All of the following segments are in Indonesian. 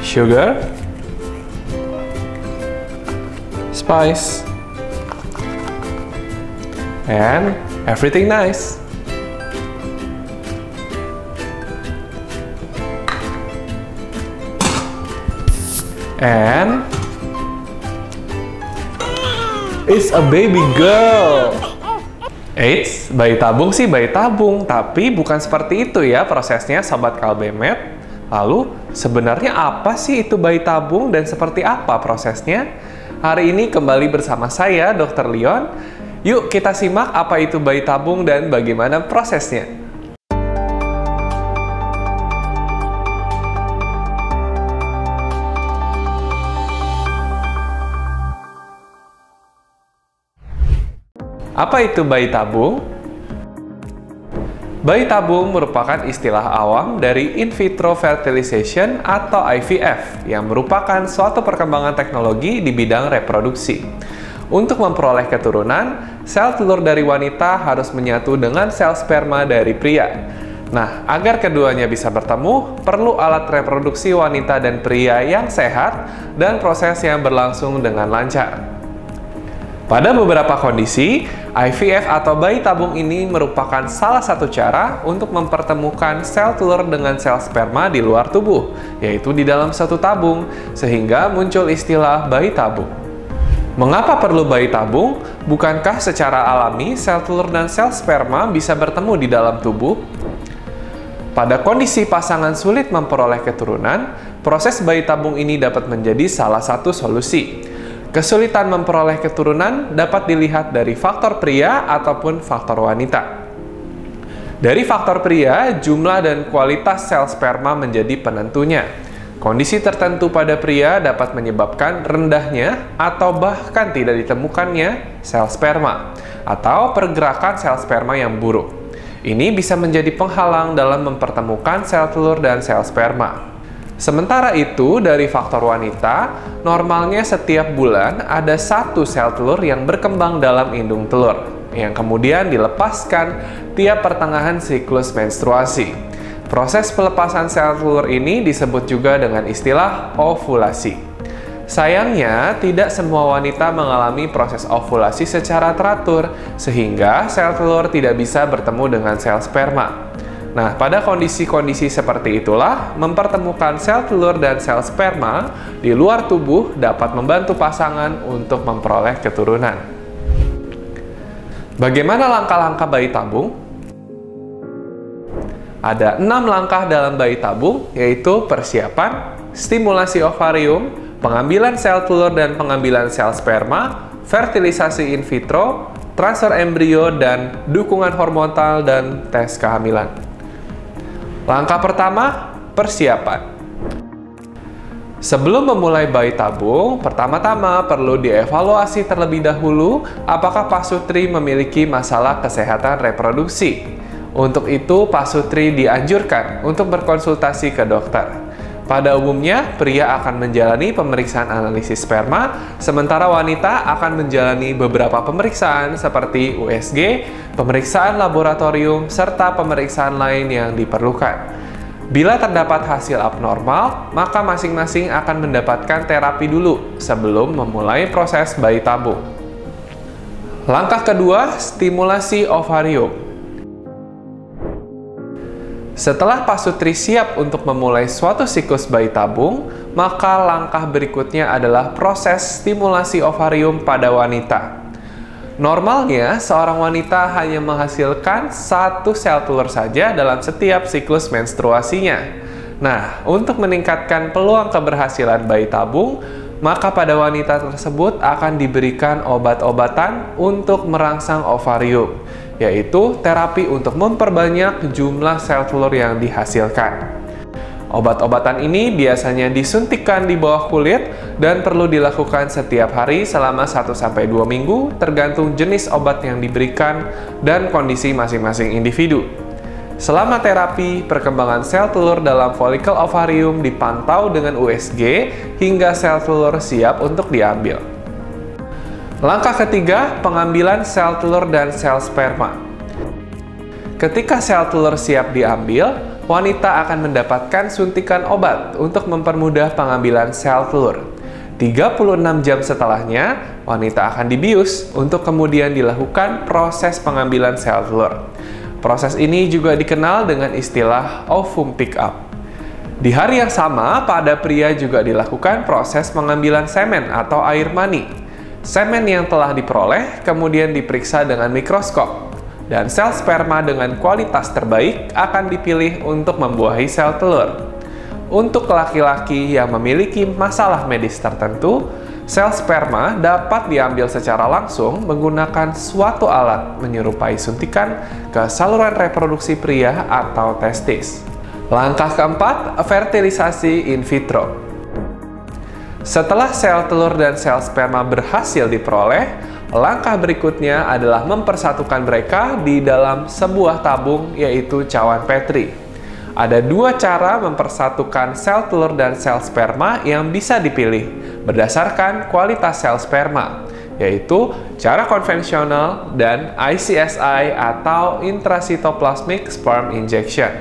Sugar, spice, and everything nice. And it's a baby girl. Eits, bayi tabung sih bayi tabung, tapi bukan seperti itu ya prosesnya Sobat Kalbemet. Lalu, sebenarnya apa sih itu bayi tabung dan seperti apa prosesnya? Hari ini kembali bersama saya, Dr. Leon. Yuk kita simak apa itu bayi tabung dan bagaimana prosesnya. Apa itu bayi tabung? Bayi tabung merupakan istilah awam dari in vitro fertilization atau IVF yang merupakan suatu perkembangan teknologi di bidang reproduksi. Untuk memperoleh keturunan, sel telur dari wanita harus menyatu dengan sel sperma dari pria. Nah, agar keduanya bisa bertemu, perlu alat reproduksi wanita dan pria yang sehat dan proses yang berlangsung dengan lancar. Pada beberapa kondisi, IVF atau bayi tabung ini merupakan salah satu cara untuk mempertemukan sel telur dengan sel sperma di luar tubuh, yaitu di dalam satu tabung, sehingga muncul istilah bayi tabung. Mengapa perlu bayi tabung? Bukankah secara alami sel telur dan sel sperma bisa bertemu di dalam tubuh? Pada kondisi pasangan sulit memperoleh keturunan, proses bayi tabung ini dapat menjadi salah satu solusi. Kesulitan memperoleh keturunan dapat dilihat dari faktor pria ataupun faktor wanita. Dari faktor pria, jumlah dan kualitas sel sperma menjadi penentunya. Kondisi tertentu pada pria dapat menyebabkan rendahnya atau bahkan tidak ditemukannya sel sperma atau pergerakan sel sperma yang buruk. Ini bisa menjadi penghalang dalam mempertemukan sel telur dan sel sperma. Sementara itu, dari faktor wanita, normalnya setiap bulan ada satu sel telur yang berkembang dalam indung telur, yang kemudian dilepaskan tiap pertengahan siklus menstruasi. Proses pelepasan sel telur ini disebut juga dengan istilah ovulasi. Sayangnya, tidak semua wanita mengalami proses ovulasi secara teratur, sehingga sel telur tidak bisa bertemu dengan sel sperma. Nah, pada kondisi-kondisi seperti itulah, mempertemukan sel telur dan sel sperma di luar tubuh dapat membantu pasangan untuk memperoleh keturunan. Bagaimana langkah-langkah bayi tabung? Ada 6 langkah dalam bayi tabung, yaitu persiapan, stimulasi ovarium, pengambilan sel telur dan pengambilan sel sperma, fertilisasi in vitro, transfer embrio, dan dukungan hormonal dan tes kehamilan. Langkah pertama, persiapan. Sebelum memulai bayi tabung, pertama-tama perlu dievaluasi terlebih dahulu apakah pasutri memiliki masalah kesehatan reproduksi. Untuk itu, pasutri dianjurkan untuk berkonsultasi ke dokter. Pada umumnya, pria akan menjalani pemeriksaan analisis sperma, sementara wanita akan menjalani beberapa pemeriksaan seperti USG, pemeriksaan laboratorium, serta pemeriksaan lain yang diperlukan. Bila terdapat hasil abnormal, maka masing-masing akan mendapatkan terapi dulu sebelum memulai proses bayi tabung. Langkah kedua, stimulasi ovarium. Setelah pasutri siap untuk memulai suatu siklus bayi tabung, maka langkah berikutnya adalah proses stimulasi ovarium pada wanita. Normalnya, seorang wanita hanya menghasilkan satu sel telur saja dalam setiap siklus menstruasinya. Nah, untuk meningkatkan peluang keberhasilan bayi tabung, maka pada wanita tersebut akan diberikan obat-obatan untuk merangsang ovarium, yaitu terapi untuk memperbanyak jumlah sel telur yang dihasilkan. Obat-obatan ini biasanya disuntikkan di bawah kulit dan perlu dilakukan setiap hari selama 1-2 minggu tergantung jenis obat yang diberikan dan kondisi masing-masing individu. Selama terapi, perkembangan sel telur dalam folikel ovarium dipantau dengan USG hingga sel telur siap untuk diambil. Langkah ketiga, pengambilan sel telur dan sel sperma. Ketika sel telur siap diambil, wanita akan mendapatkan suntikan obat untuk mempermudah pengambilan sel telur. 36 jam setelahnya, wanita akan dibius untuk kemudian dilakukan proses pengambilan sel telur. Proses ini juga dikenal dengan istilah ovum pick up. Di hari yang sama, pada pria juga dilakukan proses pengambilan semen atau air mani. Semen yang telah diperoleh kemudian diperiksa dengan mikroskop, dan sel sperma dengan kualitas terbaik akan dipilih untuk membuahi sel telur. Untuk laki-laki yang memiliki masalah medis tertentu, sel sperma dapat diambil secara langsung menggunakan suatu alat menyerupai suntikan ke saluran reproduksi pria atau testis. Langkah keempat, fertilisasi in vitro. Setelah sel telur dan sel sperma berhasil diperoleh, langkah berikutnya adalah mempersatukan mereka di dalam sebuah tabung, yaitu cawan Petri. Ada dua cara mempersatukan sel telur dan sel sperma yang bisa dipilih berdasarkan kualitas sel sperma, yaitu cara konvensional dan ICSI atau intracytoplasmic sperm injection.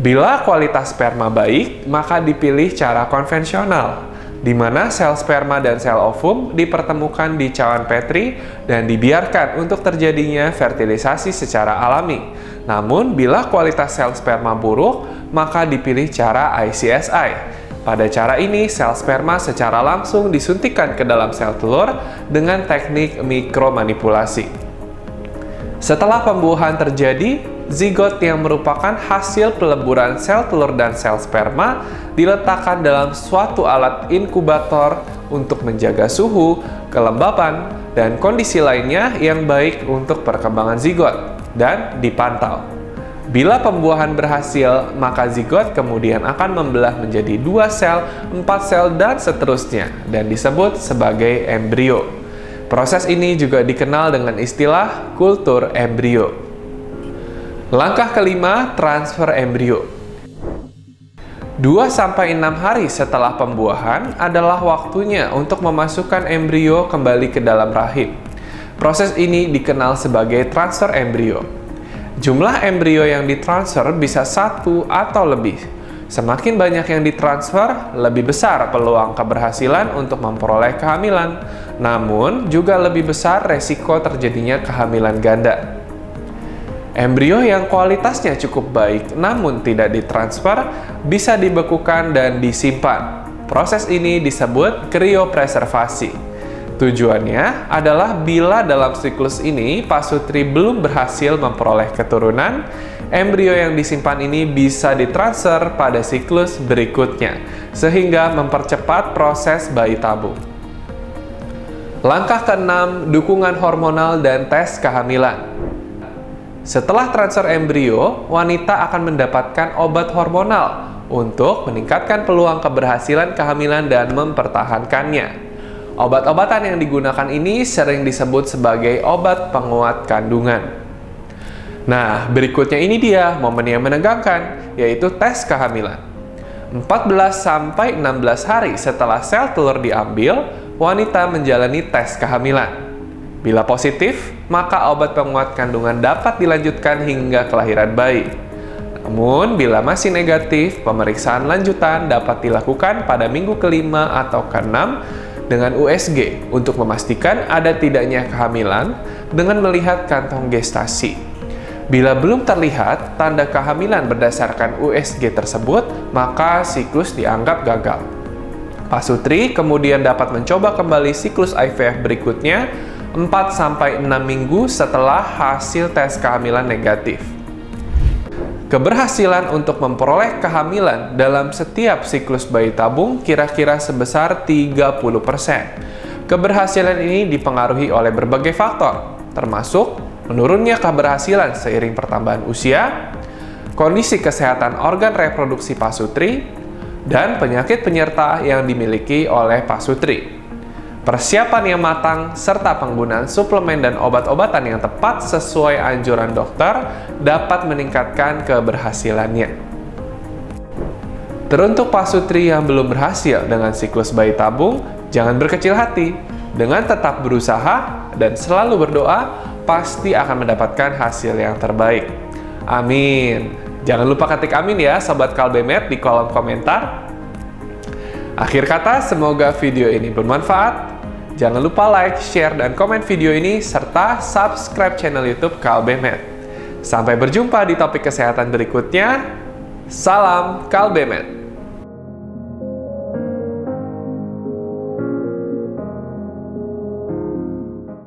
Bila kualitas sperma baik, maka dipilih cara konvensional, di mana sel sperma dan sel ovum dipertemukan di cawan Petri dan dibiarkan untuk terjadinya fertilisasi secara alami. Namun, bila kualitas sel sperma buruk, maka dipilih cara ICSI. Pada cara ini, sel sperma secara langsung disuntikkan ke dalam sel telur dengan teknik mikromanipulasi. Setelah pembuahan terjadi, zigot yang merupakan hasil peleburan sel telur dan sel sperma diletakkan dalam suatu alat inkubator untuk menjaga suhu, kelembapan, dan kondisi lainnya yang baik untuk perkembangan zigot dan dipantau. Bila pembuahan berhasil, maka zigot kemudian akan membelah menjadi 2 sel, 4 sel, dan seterusnya, dan disebut sebagai embrio. Proses ini juga dikenal dengan istilah kultur embrio. Langkah kelima, transfer embrio. 2-6 hari setelah pembuahan adalah waktunya untuk memasukkan embrio kembali ke dalam rahim. Proses ini dikenal sebagai transfer embrio. Jumlah embrio yang ditransfer bisa 1 atau lebih. Semakin banyak yang ditransfer, lebih besar peluang keberhasilan untuk memperoleh kehamilan. Namun, juga lebih besar resiko terjadinya kehamilan ganda. Embrio yang kualitasnya cukup baik namun tidak ditransfer bisa dibekukan dan disimpan. Proses ini disebut kriopreservasi. Tujuannya adalah bila dalam siklus ini pasutri belum berhasil memperoleh keturunan, embrio yang disimpan ini bisa ditransfer pada siklus berikutnya, sehingga mempercepat proses bayi tabung. Langkah keenam, dukungan hormonal dan tes kehamilan. Setelah transfer embrio, wanita akan mendapatkan obat hormonal untuk meningkatkan peluang keberhasilan kehamilan dan mempertahankannya. Obat-obatan yang digunakan ini sering disebut sebagai obat penguat kandungan. Nah, berikutnya ini dia momen yang menegangkan, yaitu tes kehamilan. 14-16 hari setelah sel telur diambil, wanita menjalani tes kehamilan. Bila positif, maka obat penguat kandungan dapat dilanjutkan hingga kelahiran bayi. Namun, bila masih negatif, pemeriksaan lanjutan dapat dilakukan pada minggu kelima atau keenam dengan USG untuk memastikan ada tidaknya kehamilan dengan melihat kantong gestasi. Bila belum terlihat tanda kehamilan berdasarkan USG tersebut, maka siklus dianggap gagal. Pasutri kemudian dapat mencoba kembali siklus IVF berikutnya 4-6 minggu setelah hasil tes kehamilan negatif. Keberhasilan untuk memperoleh kehamilan dalam setiap siklus bayi tabung kira-kira sebesar 30%. Keberhasilan ini dipengaruhi oleh berbagai faktor, termasuk menurunnya keberhasilan seiring pertambahan usia, kondisi kesehatan organ reproduksi pasutri, dan penyakit penyerta yang dimiliki oleh pasutri. Persiapan yang matang, serta penggunaan suplemen dan obat-obatan yang tepat sesuai anjuran dokter dapat meningkatkan keberhasilannya. Teruntuk pasutri yang belum berhasil dengan siklus bayi tabung, jangan berkecil hati. Dengan tetap berusaha dan selalu berdoa, pasti akan mendapatkan hasil yang terbaik. Amin. Jangan lupa ketik amin ya Sobat Kalbemed di kolom komentar. Akhir kata, semoga video ini bermanfaat. Jangan lupa like, share, dan komen video ini, serta subscribe channel YouTube Kalbemed. Sampai berjumpa di topik kesehatan berikutnya. Salam Kalbemed.